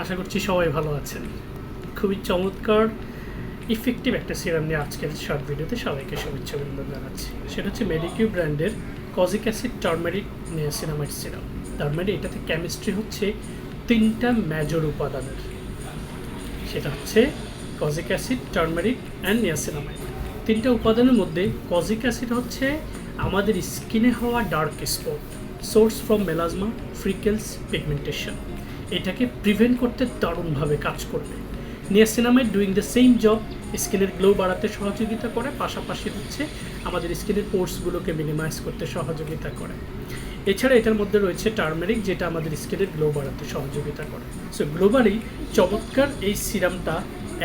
আশা করছি সবাই ভালো আছেন। খুবই চমৎকার ইফেক্টিভ একটা সিরাম নিয়ে আজকের শর্ট ভিডিওতে সবাইকে শুভেচ্ছা অভিনন্দন জানাচ্ছি। সেটা হচ্ছে মেডিকিউ ব্র্যান্ডের kojic acid turmeric niacinamide serum. তার মানে এটাতে কেমিস্ট্রি হচ্ছে 3টা মেজর উপাদানের। সেটা হচ্ছে kojic acid, turmeric and niacinamide. 3টা উপাদানের মধ্যে কজিক অ্যাসিড হচ্ছে আমাদের স্কিনে হওয়া dark spot, source from melasma, freckles, pigmentation, এটাকে প্রিভেন্ট করতে দারুণভাবে কাজ করবে। Niacinamide doing the same job, স্কিনের গ্লো বাড়াতে সহযোগিতা করে, পাশাপাশি হচ্ছে আমাদের স্কিনের পোর্সগুলোকে মিনিমাইজ করতে সহযোগিতা করে। এছাড়া এটার মধ্যে রয়েছে টার্মেরিক, যেটা আমাদের স্কিনের গ্লো বাড়াতে সহযোগিতা করে। সো গ্লোবালি চমৎকার এই সিরামটা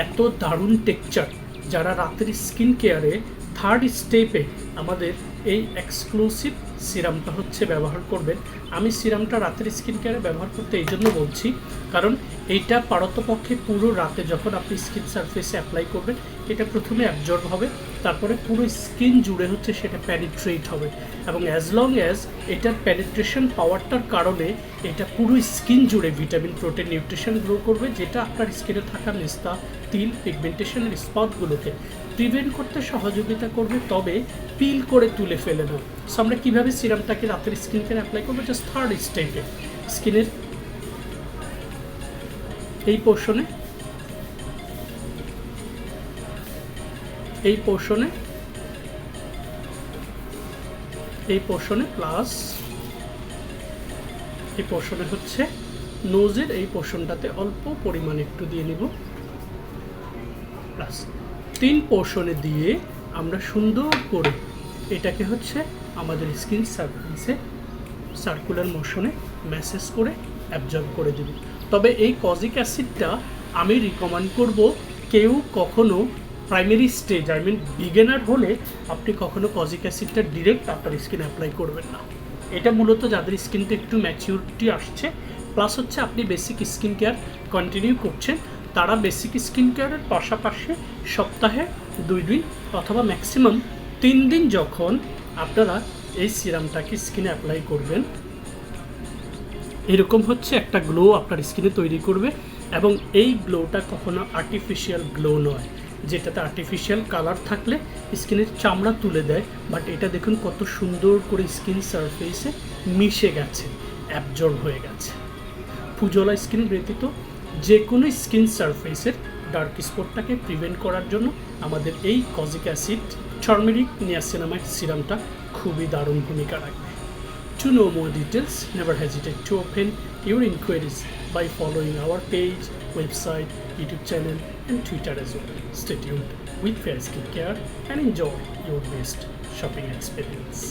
এত দারুণ টেক্সচার, যারা রাতের স্কিন কেয়ারে থার্ড স্টেপে আমাদের এই এক্সক্লুসিভ সিরামটা হচ্ছে ব্যবহার করবেন। আমি সিরামটা রাতের স্কিন কেয়ারে ব্যবহার করতে এই জন্য বলছি, কারণ এইটা পারতপক্ষে পুরো রাতে যখন আপনি স্কিন সারফেসে অ্যাপ্লাই করবেন, এটা প্রথমে অ্যাবজর্ব হবে, তারপরে পুরো স্কিন জুড়ে হচ্ছে সেটা প্যানিট্রেট হবে, এবং অ্যাজ লং অ্যাজ এটার প্যানিট্রেশন পাওয়ারটার কারণে এটা পুরো স্কিন জুড়ে ভিটামিন, প্রোটিন, নিউট্রিশন গ্রো করবে, যেটা আপনার স্কিনে থাকা মেস্তা, তিল, পিগমেন্টেশনের স্পটগুলোকে প্রিভেন্ট করতে সহযোগিতা করবে, তবে পিল করে তুলে ফেলে না। সো আমরা কীভাবে সিরামটাকে রাতের স্কিন কেয়ারে অ্যাপ্লাই করবো? জাস্ট থার্ড স্টেপে স্কিনের এই পোর্শনে, এই পোর্শনে প্লাস এই পোর্শনে হচ্ছে নোজের এই পোর্শনটাতে অল্প পরিমাণে একটু দিয়ে নিব, প্লাস 3 পোর্শনে দিয়ে আমরা সুন্দর করে এটাকে হচ্ছে আমাদের স্কিন সারফেসে সার্কুলার মোশনে ম্যাসেজ করে অ্যাবজর্ব করে দেব। তবে এই কজিক অ্যাসিডটা আমি রিকমেন্ড করব, কেউ কখনো primary stage, I mean beginner হলে আপনি কখনো কজিক অ্যাসিডটা ডিরেক্ট আপনার স্কিন অ্যাপ্লাই করবেন না। এটা মূলত যাদের স্কিনটা একটু ম্যাচিউরিটি আসছে, প্লাস হচ্ছে আপনি বেসিক স্কিন কেয়ার কন্টিনিউ করছেন, তারা বেসিক স্কিন কেয়ারের পাশাপাশি সপ্তাহে 2 দিন অথবা ম্যাক্সিমাম 3 দিন যখন আপনারা এই সিরামটাকে স্কিনে অ্যাপ্লাই করবেন, এরকম হচ্ছে একটা গ্লো আপনার স্কিনে তৈরি করবে। এবং এই গ্লোটা কখনো আর্টিফিশিয়াল গ্লো নয়, যেটাতে আর্টিফিশিয়াল কালার থাকলে স্কিনের চামড়া তুলে দেয়, বাট এটা দেখুন কত সুন্দর করে স্কিন সারফেসে মিশে গেছে, অ্যাবজর্ব হয়ে গেছে। ফুজলা স্কিন ব্যতীত যে কোনো স্কিন সারফেসের ডার্ক স্পটটাকে প্রিভেন্ট করার জন্য আমাদের এই কজিক অ্যাসিড টার্মেরিক নিয়াসিনামাইড সিরামটা খুবই দারুণ ভূমিকা রাখবে। To know more details, never hesitate to open your inquiries by following our page, website, YouTube channel and Twitter as well. Stay tuned with Fair Skin Care and enjoy your best shopping experience.